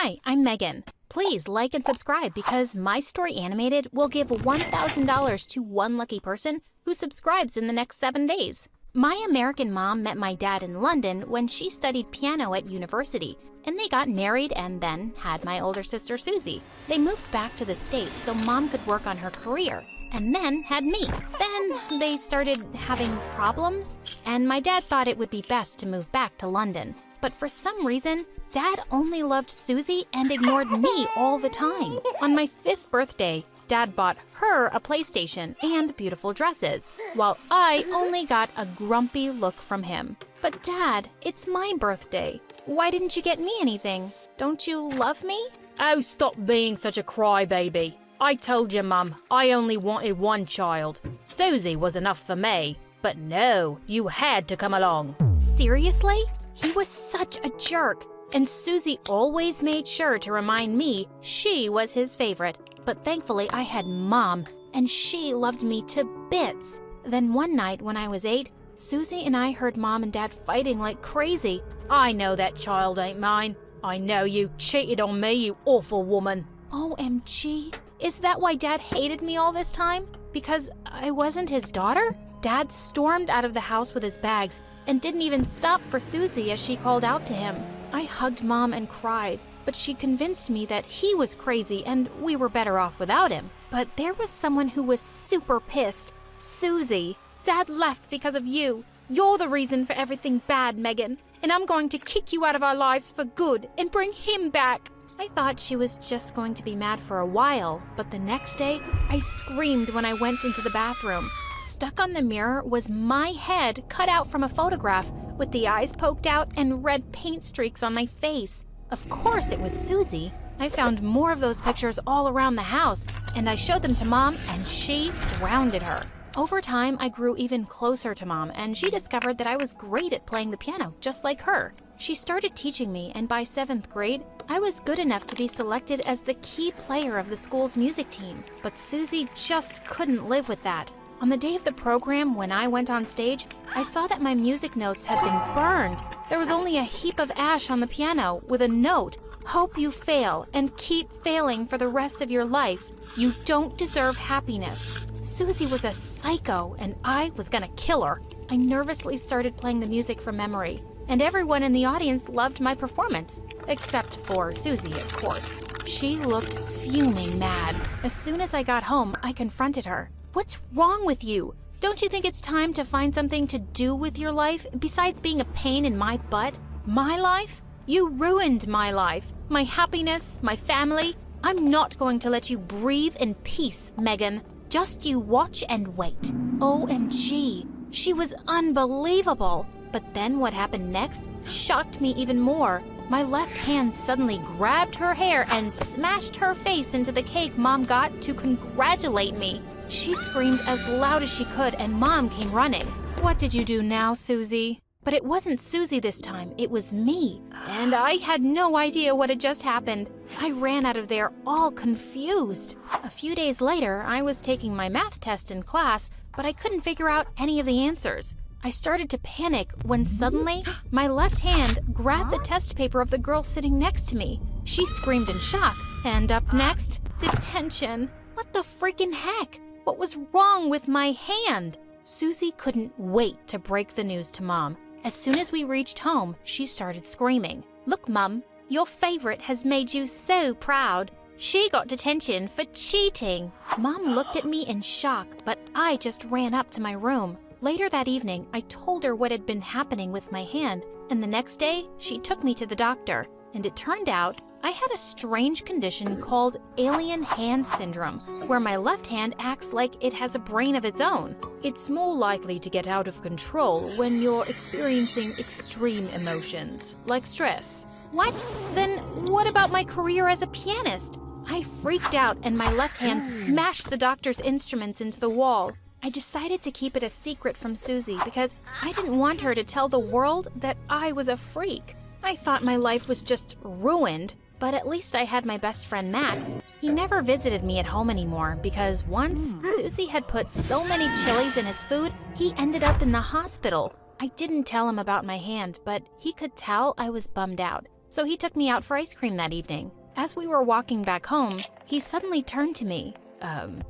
Hi, I'm Megan. Please like and subscribe because my story animated will give $1,000 to one lucky person who subscribes in the next 7 days. My American mom met my dad in London when she studied piano at university, and they got married and then had my older sister Susie. They moved back to the States so mom could work on her career, and then had me. Then they started having problems, and my dad thought it would be best to move back to London. But for some reason, Dad only loved Susie and ignored me all the time. On my 5th birthday, Dad bought her a PlayStation and beautiful dresses, while I only got a grumpy look from him. But Dad, it's my birthday. Why didn't you get me anything? Don't you love me? Oh, stop being such a crybaby. I told you, Mum, I only wanted one child. Susie was enough for me. But no, you had to come along. Seriously? He was such a jerk, and Susie always made sure to remind me she was his favorite. But thankfully I had Mom, and she loved me to bits. Then one night when I was 8, Susie and I heard Mom and Dad fighting like crazy. I know that child ain't mine. I know you cheated on me, you awful woman. OMG. Is that why Dad hated me all this time? Because I wasn't his daughter? Dad stormed out of the house with his bags and didn't even stop for Susie as she called out to him. I hugged Mom and cried, but she convinced me that he was crazy and we were better off without him. But there was someone who was super pissed. Susie. Dad left because of you. You're the reason for everything bad, Megan, and I'm going to kick you out of our lives for good and bring him back. I thought she was just going to be mad for a while, but the next day, I screamed when I went into the bathroom. Stuck on the mirror was my head cut out from a photograph with the eyes poked out and red paint streaks on my face. Of course it was Susie. I found more of those pictures all around the house, and I showed them to Mom, and she grounded her. Over time, I grew even closer to Mom, and she discovered that I was great at playing the piano, just like her. She started teaching me, and by 7th grade, I was good enough to be selected as the key player of the school's music team. But Susie just couldn't live with that. On the day of the program, when I went on stage, I saw that my music notes had been burned. There was only a heap of ash on the piano with a note, "Hope you fail and keep failing for the rest of your life. You don't deserve happiness." Susie was a psycho, and I was gonna kill her. I nervously started playing the music from memory, and everyone in the audience loved my performance, except for Susie, of course. She looked fuming mad. As soon as I got home, I confronted her. "What's wrong with you? Don't you think it's time to find something to do with your life besides being a pain in my butt? My life? You ruined my life, my happiness, my family. I'm not going to let you breathe in peace, Megan. Just you watch and wait." OMG, she was unbelievable. But then what happened next shocked me even more. My left hand suddenly grabbed her hair and smashed her face into the cake Mom got to congratulate me. She screamed as loud as she could, and Mom came running. "What did you do now, Susie?" But it wasn't Susie this time, it was me. And I had no idea what had just happened. I ran out of there all confused. A few days later, I was taking my math test in class, but I couldn't figure out any of the answers. I started to panic when suddenly my left hand grabbed the test paper of the girl sitting next to me. She screamed in shock. And up next, detention. What the freaking heck? What was wrong with my hand? Susie couldn't wait to break the news to Mom. As soon as we reached home, she started screaming. "Look, Mum, your favorite has made you so proud. She got detention for cheating." Mom looked at me in shock, but I just ran up to my room. Later that evening, I told her what had been happening with my hand, and the next day, she took me to the doctor. And it turned out I had a strange condition called alien hand syndrome, where my left hand acts like it has a brain of its own. It's more likely to get out of control when you're experiencing extreme emotions, like stress. What? Then what about my career as a pianist? I freaked out and my left hand smashed the doctor's instruments into the wall. I decided to keep it a secret from Susie because I didn't want her to tell the world that I was a freak. I thought my life was just ruined, but at least I had my best friend Max. He never visited me at home anymore because once Susie had put so many chilies in his food, he ended up in the hospital. I didn't tell him about my hand, but he could tell I was bummed out. so he took me out for ice cream that evening. As we were walking back home, he suddenly turned to me.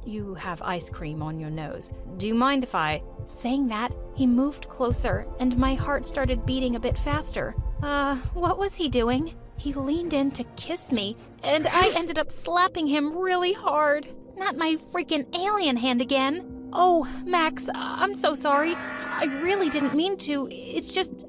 You have ice cream on your nose. Do you mind if I... Saying that, he moved closer, and my heart started beating a bit faster. What was he doing? He leaned in to kiss me, and I ended up slapping him really hard. Not my freaking alien hand again. Oh, Max, I'm so sorry. I really didn't mean to. It's just,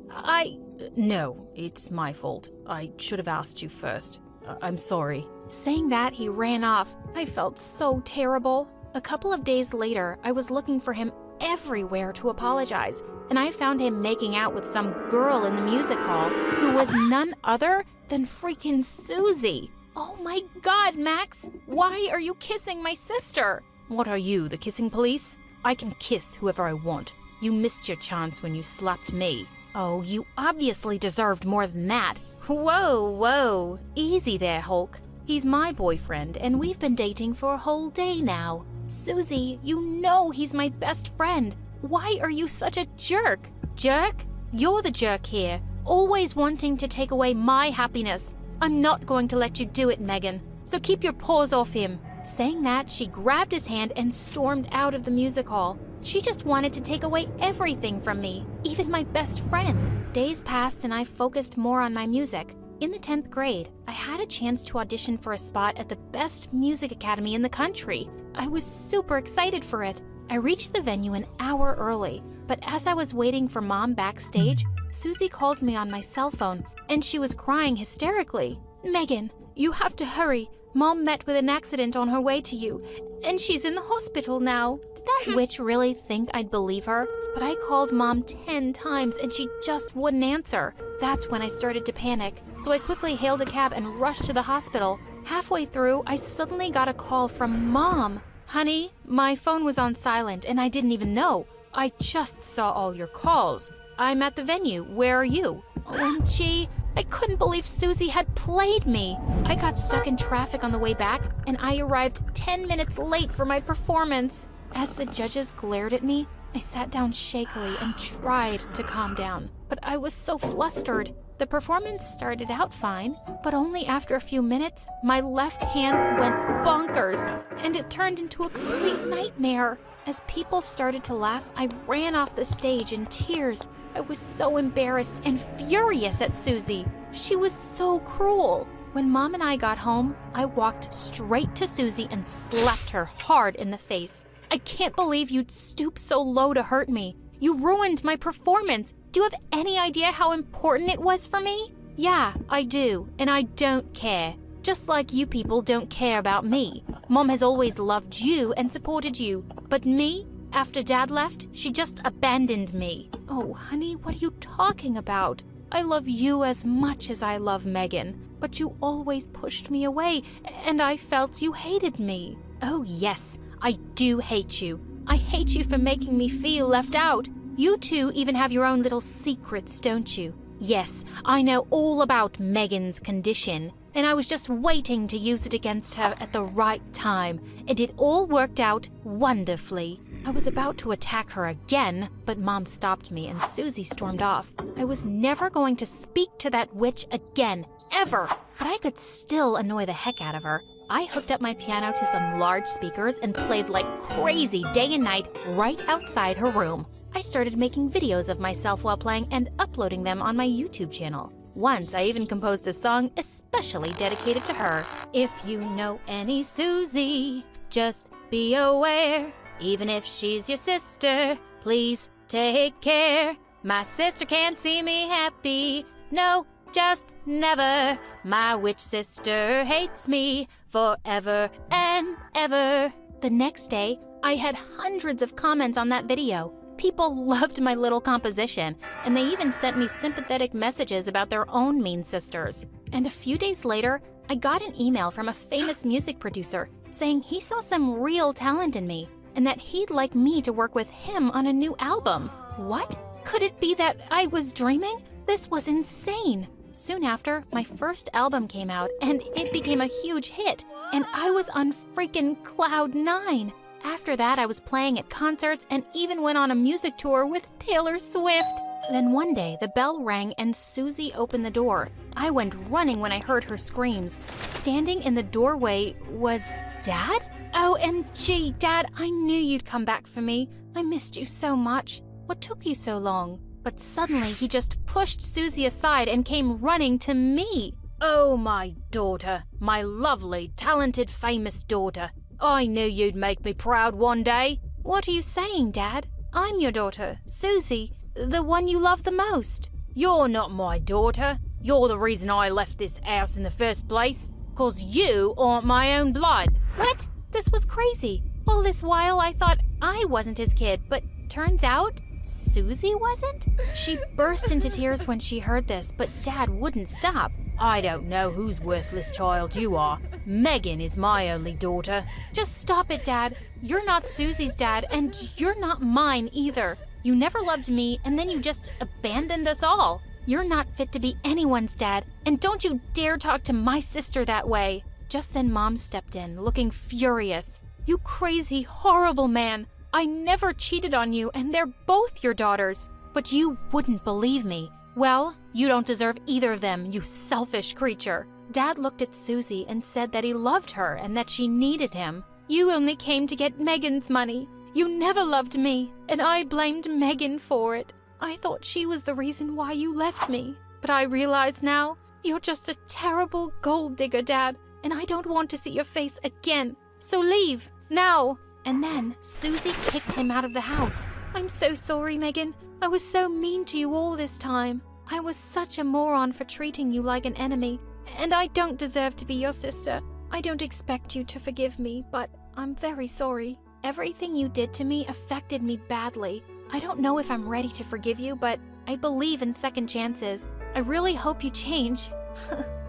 No, it's my fault. I should have asked you first. I'm sorry. Saying that, he ran off. I felt so terrible. A couple of days later, I was looking for him everywhere to apologize, and I found him making out with some girl in the music hall who was none other than freaking Susie. Oh my God, Max! Why are you kissing my sister? What are you, the kissing police? I can kiss whoever I want. You missed your chance when you slapped me. Oh, you obviously deserved more than that. Whoa. Easy there, Hulk. He's my boyfriend, and we've been dating for a whole day now. Susie, you know he's my best friend. Why are you such a jerk? Jerk? You're the jerk here, always wanting to take away my happiness. I'm not going to let you do it, Megan, so keep your paws off him. Saying that, she grabbed his hand and stormed out of the music hall. She just wanted to take away everything from me, even my best friend. Days passed and I focused more on my music. In the 10th grade, I had a chance to audition for a spot at the best music academy in the country. I was super excited for it. I reached the venue an hour early, but as I was waiting for Mom backstage, Susie called me on my cell phone, and she was crying hysterically. Megan, you have to hurry. Mom met with an accident on her way to you, and she's in the hospital now. Did that witch really think I'd believe her? But I called Mom 10 times, and she just wouldn't answer. That's when I started to panic, so I quickly hailed a cab and rushed to the hospital. Halfway through, I suddenly got a call from Mom. Honey, my phone was on silent, and I didn't even know. I just saw all your calls. I'm at the venue. Where are you? OMG, I couldn't believe Susie had played me. I got stuck in traffic on the way back, and I arrived 10 minutes late for my performance. As the judges glared at me, I sat down shakily and tried to calm down. But I was so flustered. The performance started out fine, but only after a few minutes, my left hand went bonkers, and it turned into a complete nightmare. As people started to laugh, I ran off the stage in tears. I was so embarrassed and furious at Susie. She was so cruel. When Mom and I got home, I walked straight to Susie and slapped her hard in the face. I can't believe you'd stoop so low to hurt me. You ruined my performance. Do you have any idea how important it was for me? Yeah, I do, and I don't care. Just like you people don't care about me. Mom has always loved you and supported you, but me? After Dad left, she just abandoned me. Oh, honey, what are you talking about? I love you as much as I love Megan, but you always pushed me away, and I felt you hated me. Oh, yes, I do hate you. I hate you for making me feel left out. You two even have your own little secrets, don't you? Yes, I know all about Megan's condition, and I was just waiting to use it against her at the right time, and it all worked out wonderfully. I was about to attack her again, but Mom stopped me and Susie stormed off. I was never going to speak to that witch again, ever, but I could still annoy the heck out of her. I hooked up my piano to some large speakers and played like crazy day and night right outside her room. I started making videos of myself while playing and uploading them on my YouTube channel. Once, I even composed a song especially dedicated to her. If you know any Susie, just be aware. Even if she's your sister, please take care. My sister can't see me happy. No, just never. My witch sister hates me forever and ever. The next day, I had hundreds of comments on that video. People loved my little composition, and they even sent me sympathetic messages about their own mean sisters. And a few days later, I got an email from a famous music producer saying he saw some real talent in me and that he'd like me to work with him on a new album. What? Could it be that I was dreaming? This was insane. Soon after, my first album came out, and it became a huge hit, and I was on freaking cloud 9. After that, I was playing at concerts and even went on a music tour with Taylor Swift. Then one day, the bell rang and Susie opened the door. I went running when I heard her screams. Standing in the doorway was Dad? OMG, Dad, I knew you'd come back for me. I missed you so much. What took you so long? But suddenly he just pushed Susie aside and came running to me. Oh, my daughter, my lovely, talented, famous daughter. I knew you'd make me proud one day. What are you saying, Dad? I'm your daughter, Susie, the one you love the most. You're not my daughter. You're the reason I left this house in the first place. 'Cause you aren't my own blood. What? This was crazy. All this while I thought I wasn't his kid, but turns out Susie wasn't? She burst into tears when she heard this, but Dad wouldn't stop. I don't know whose worthless child you are. Megan is my only daughter. Just stop it, Dad. You're not Susie's dad, and you're not mine either. You never loved me, and then you just abandoned us all. You're not fit to be anyone's dad, and don't you dare talk to my sister that way. Just then Mom stepped in, looking furious. You crazy, horrible man. I never cheated on you, and they're both your daughters. But you wouldn't believe me. Well, you don't deserve either of them, you selfish creature. Dad looked at Susie and said that he loved her and that she needed him. You only came to get Megan's money. You never loved me, and I blamed Megan for it. I thought she was the reason why you left me. But I realize now, you're just a terrible gold digger, Dad, and I don't want to see your face again. So leave, now. And then Susie kicked him out of the house. I'm so sorry, Megan. I was so mean to you all this time. I was such a moron for treating you like an enemy, and I don't deserve to be your sister. I don't expect you to forgive me, but I'm very sorry. Everything you did to me affected me badly. I don't know if I'm ready to forgive you, but I believe in second chances. I really hope you change.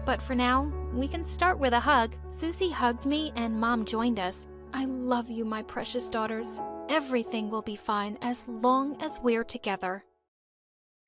But for now, we can start with a hug. Susie hugged me and Mom joined us. I love you, my precious daughters. Everything will be fine as long as we're together.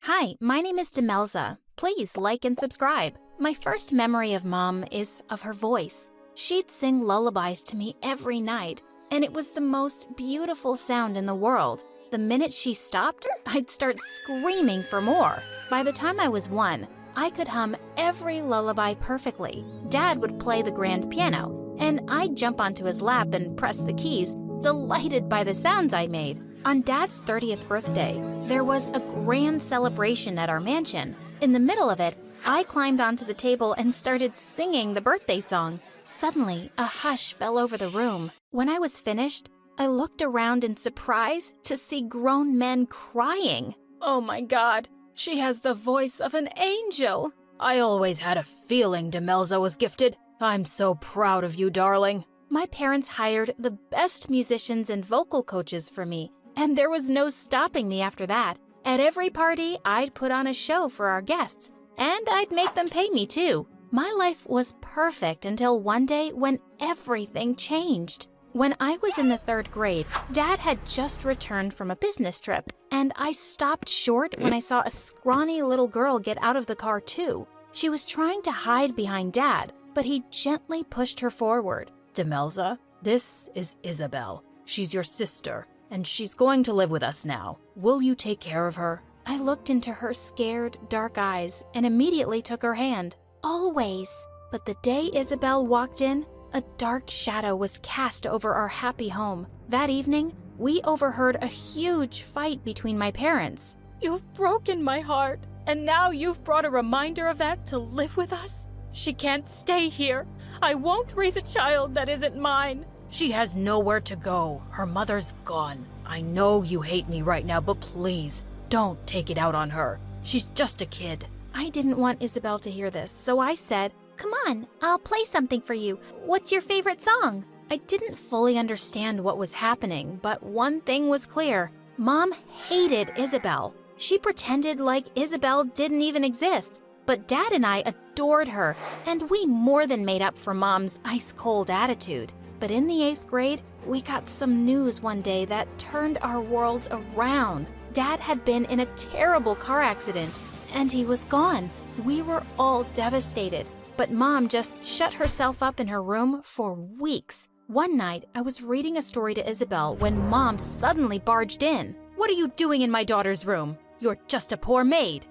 Hi, my name is Demelza. Please like and subscribe. My first memory of Mom is of her voice. She'd sing lullabies to me every night, and it was the most beautiful sound in the world. The minute she stopped, I'd start screaming for more. By the time I was 1, I could hum every lullaby perfectly. Dad would play the grand piano, and I'd jump onto his lap and press the keys, delighted by the sounds I made. On Dad's 30th birthday, there was a grand celebration at our mansion. In the middle of it, I climbed onto the table and started singing the birthday song. Suddenly, a hush fell over the room. When I was finished, I looked around in surprise to see grown men crying. Oh my God, she has the voice of an angel. I always had a feeling Demelza was gifted. I'm so proud of you, darling. My parents hired the best musicians and vocal coaches for me, and there was no stopping me after that. At every party, I'd put on a show for our guests, and I'd make them pay me too. My life was perfect until one day when everything changed. When I was in the 3rd grade, Dad had just returned from a business trip, and I stopped short when I saw a scrawny little girl get out of the car too. She was trying to hide behind Dad, but he gently pushed her forward. Demelza, this is Isabel. She's your sister, and she's going to live with us now. Will you take care of her? I looked into her scared, dark eyes and immediately took her hand. Always. But the day Isabel walked in, a dark shadow was cast over our happy home. That evening, we overheard a huge fight between my parents. You've broken my heart, and now you've brought a reminder of that to live with us? She can't stay here. I won't raise a child that isn't mine. She has nowhere to go. Her mother's gone. I know you hate me right now, but please, don't take it out on her. She's just a kid. I didn't want Isabel to hear this, so I said, "Come on, I'll play something for you. What's your favorite song?" I didn't fully understand what was happening, but one thing was clear. Mom hated Isabel. She pretended like Isabel didn't even exist. But Dad and I adored her, and we more than made up for Mom's ice-cold attitude. But in the 8th grade, we got some news one day that turned our worlds around. Dad had been in a terrible car accident, and he was gone. We were all devastated, but Mom just shut herself up in her room for weeks. One night, I was reading a story to Isabel when Mom suddenly barged in. What are you doing in my daughter's room? You're just a poor maid.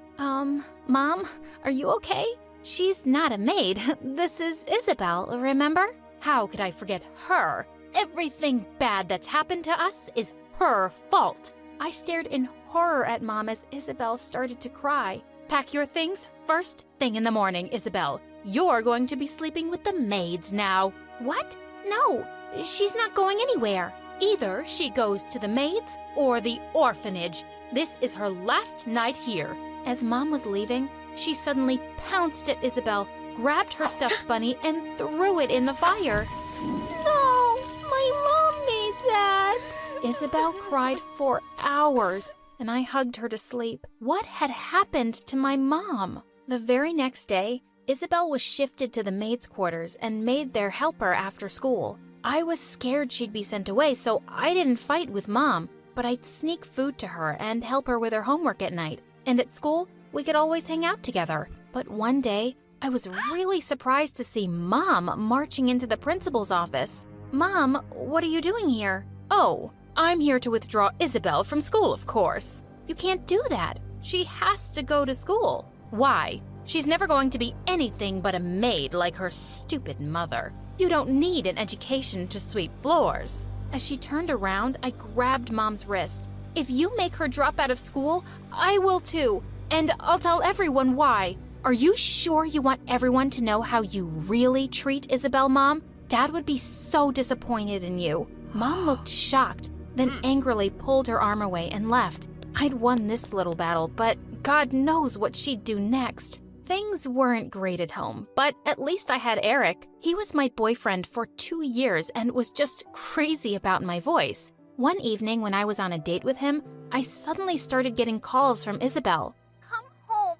Mom, are you okay? She's not a maid. This is Isabel, remember? How could I forget her? Everything bad that's happened to us is her fault. I stared in horror at Mom as Isabel started to cry. Pack your things first thing in the morning, Isabel. You're going to be sleeping with the maids now. What? No, she's not going anywhere. Either she goes to the maids or the orphanage. This is her last night here. As Mom was leaving, she suddenly pounced at Isabel, grabbed her stuffed bunny, and threw it in the fire. No, my mom made that. Isabel cried for hours, and I hugged her to sleep. What had happened to my mom? The very next day, Isabel was shifted to the maids' quarters and made their helper after school. I was scared she'd be sent away, so I didn't fight with Mom, but I'd sneak food to her and help her with her homework at night. And at school, we could always hang out together. But one day, I was really surprised to see Mom marching into the principal's office. Mom, what are you doing here? Oh, I'm here to withdraw Isabel from school, of course. You can't do that. She has to go to school. Why? She's never going to be anything but a maid like her stupid mother. You don't need an education to sweep floors. As she turned around, I grabbed Mom's wrist. If you make her drop out of school, I will too. And I'll tell everyone why. Are you sure you want everyone to know how you really treat Isabel, Mom? Dad would be so disappointed in you. Mom looked shocked, then angrily pulled her arm away and left. I'd won this little battle, but God knows what she'd do next. Things weren't great at home, but at least I had Eric. He was my boyfriend for 2 years and was just crazy about my voice. One evening when I was on a date with him, I suddenly started getting calls from Isabel. Come home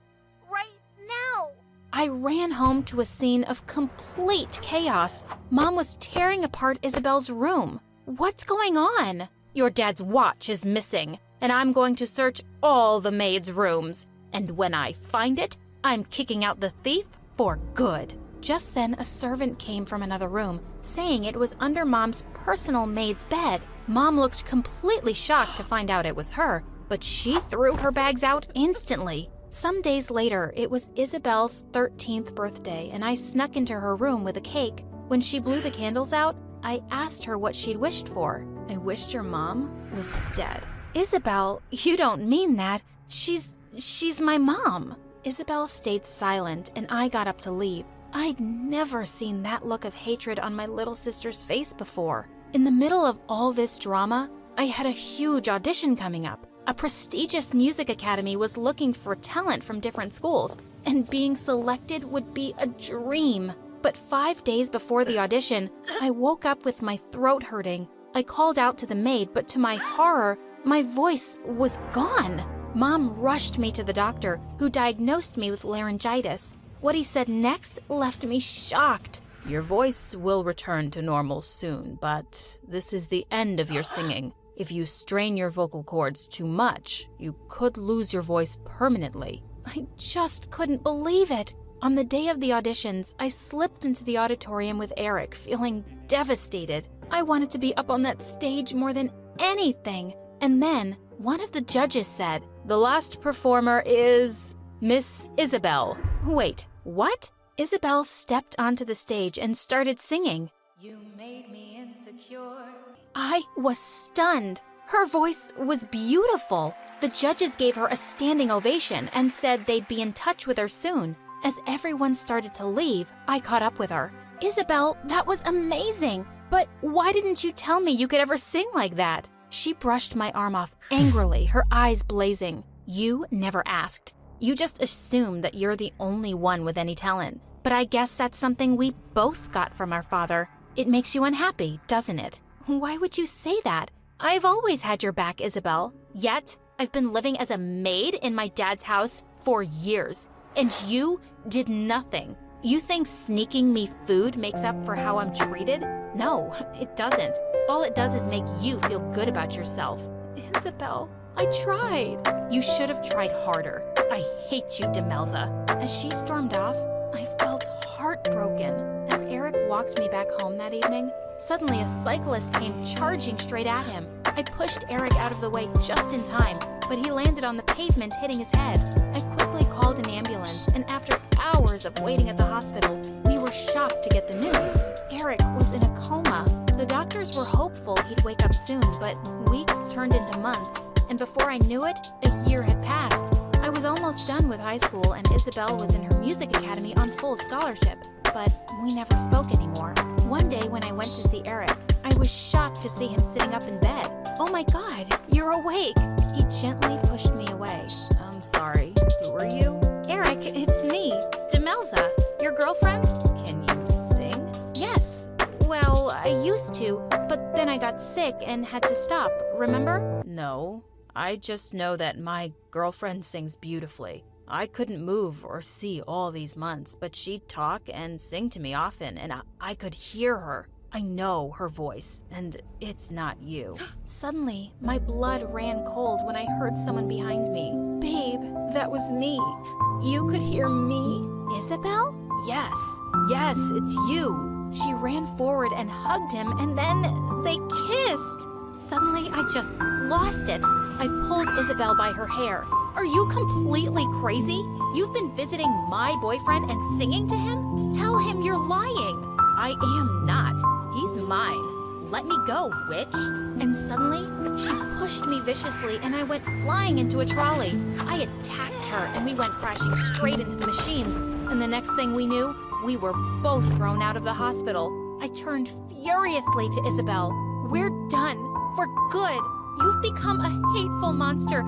right now. I ran home to a scene of complete chaos. Mom was tearing apart Isabel's room. What's going on? Your dad's watch is missing, and I'm going to search all the maids' rooms. And when I find it, I'm kicking out the thief for good. Just then, a servant came from another room, saying it was under Mom's personal maid's bed. Mom looked completely shocked to find out it was her, but she threw her bags out instantly. Some days later, it was Isabel's 13th birthday, and I snuck into her room with a cake. When she blew the candles out, I asked her what she'd wished for. I wished your mom was dead. Isabel, you don't mean that. She's my mom. Isabel stayed silent, and I got up to leave. I'd never seen that look of hatred on my little sister's face before. In the middle of all this drama, I had a huge audition coming up. A prestigious music academy was looking for talent from different schools, and being selected would be a dream. But 5 days before the audition, I woke up with my throat hurting. I called out to the maid, but to my horror, my voice was gone. Mom rushed me to the doctor, who diagnosed me with laryngitis. What he said next left me shocked. Your voice will return to normal soon, but this is the end of your singing. If you strain your vocal cords too much, you could lose your voice permanently. I just couldn't believe it. On the day of the auditions, I slipped into the auditorium with Eric, feeling devastated. I wanted to be up on that stage more than anything. And then, one of the judges said, "The last performer is Miss Isabel." Wait, what? Isabel stepped onto the stage and started singing. You made me insecure. I was stunned. Her voice was beautiful. The judges gave her a standing ovation and said they'd be in touch with her soon. As everyone started to leave, I caught up with her. Isabel, that was amazing. But why didn't you tell me you could ever sing like that? She brushed my arm off angrily, her eyes blazing. You never asked. You just assumed that you're the only one with any talent. But I guess that's something we both got from our father. It makes you unhappy, doesn't it? Why would you say that? I've always had your back, Isabel. Yet, I've been living as a maid in my dad's house for years. And you did nothing. You think sneaking me food makes up for how I'm treated? No, it doesn't. All it does is make you feel good about yourself. Isabel, I tried. You should have tried harder. I hate you, Demelza. As she stormed off, I felt heartbroken. As Eric walked me back home that evening, suddenly a cyclist came charging straight at him. I pushed Eric out of the way just in time. but he landed on the pavement, hitting his head. I quickly called an ambulance, and after hours of waiting at the hospital, we were shocked to get the news. Eric was in a coma. The doctors were hopeful he'd wake up soon, but weeks turned into months, and before I knew it, a year had passed. I was almost done with high school, and Isabel was in her music academy on full scholarship, but we never spoke anymore. One day when I went to see Eric, I was shocked to see him sitting up in bed. "Oh my God, you're awake!" He gently pushed me away. I'm sorry. Who are you? "Eric, it's me, Demelza, your girlfriend." Can you sing? "Yes. Well, I used to, but then I got sick and had to stop, remember?" No. I just know that my girlfriend sings beautifully. I couldn't move or see all these months, but she'd talk and sing to me often, and I could hear her. I know her voice, and it's not you. Suddenly, my blood ran cold when I heard someone behind me. "Babe, that was me. You could hear me?" "Isabel?" Yes, it's you. She ran forward and hugged him, and then they kissed. Suddenly, I just lost it. I pulled Isabel by her hair. "Are you completely crazy? You've been visiting my boyfriend and singing to him? Tell him you're lying." I am not. He's mine. Let me go, witch. And suddenly, she pushed me viciously and I went flying into a trolley. I attacked her and we went crashing straight into the machines. And the next thing we knew, we were both thrown out of the hospital. I turned furiously to Isabel. "We're done. For good. You've become a hateful monster.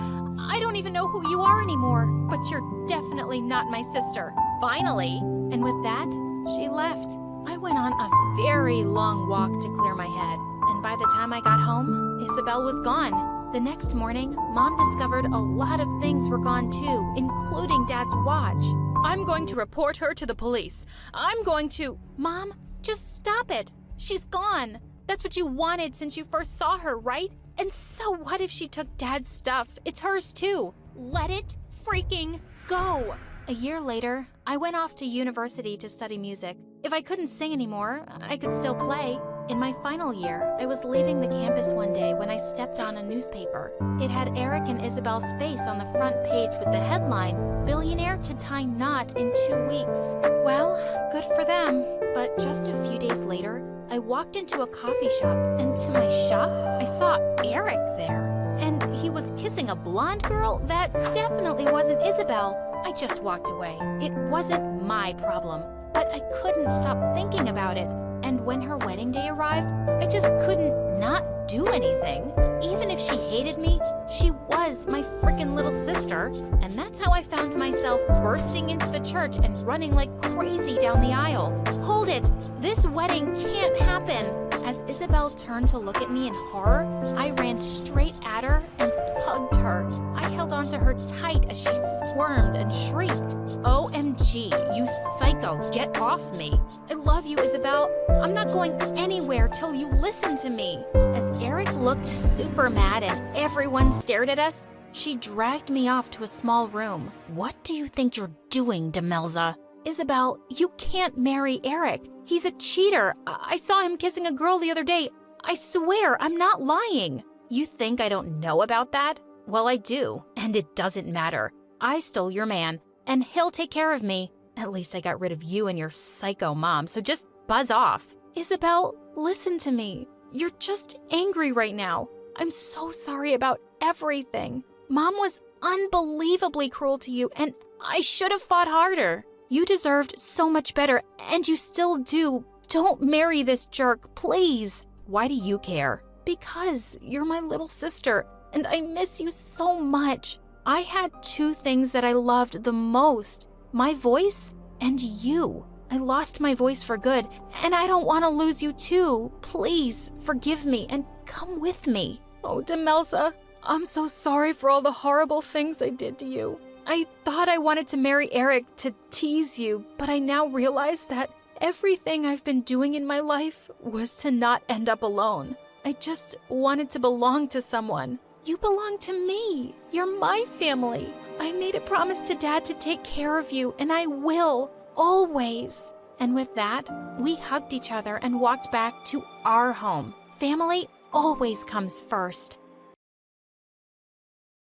I don't even know who you are anymore, but you're definitely not my sister. Finally." And with that, she left. I went on a very long walk to clear my head, and by the time I got home, Isabel was gone. The next morning, Mom discovered a lot of things were gone too, including Dad's watch. I'm going to report her to the police. I'm going to... Mom, just stop it. She's gone. That's what you wanted since you first saw her, right? And so what if she took Dad's stuff? It's hers too. Let it freaking go. A year later, I went off to university to study music. If I couldn't sing anymore, I could still play. In my final year, I was leaving the campus one day when I stepped on a newspaper. It had Eric and Isabel's face on the front page with the headline, "Billionaire to tie knot in 2 weeks." Well, good for them. But just a few days later, I walked into a coffee shop, and to my shock, I saw Eric there. And he was kissing a blonde girl that definitely wasn't Isabel. I just walked away. It wasn't my problem, but I couldn't stop thinking about it. And when her wedding day arrived, I just couldn't not do anything. Even if she hated me, she was my freaking little sister. And that's how I found myself bursting into the church and running like crazy down the aisle. "Hold it! This wedding can't happen!" As Isabel turned to look at me in horror, I ran straight at her and hugged her. I held onto her tight as she squirmed and shrieked. "OMG, you psycho, get off me. I love you, Isabel. I'm not going anywhere till you listen to me." As Eric looked super mad and everyone stared at us, she dragged me off to a small room. "What do you think you're doing, Demelza?" "Isabel, you can't marry Eric. He's a cheater. I saw him kissing a girl the other day. I swear, I'm not lying." "You think I don't know about that? Well, I do, and it doesn't matter. I stole your man, and he'll take care of me. At least I got rid of you and your psycho mom, so just buzz off." "Isabel, listen to me. You're just angry right now. I'm so sorry about everything. Mom was unbelievably cruel to you, and I should have fought harder. You deserved so much better, and you still do. Don't marry this jerk, please." Why do you care? "Because you're my little sister, and I miss you so much. I had 2 things that I loved the most, my voice and you. I lost my voice for good, and I don't want to lose you too. Please forgive me and come with me." "Oh, Demelza, I'm so sorry for all the horrible things I did to you. I thought I wanted to marry Eric to tease you, but I now realize that everything I've been doing in my life was to not end up alone. I just wanted to belong to someone. You belong to me. You're my family. I made a promise to Dad to take care of you, and I will, always." And with that, we hugged each other and walked back to our home. Family always comes first.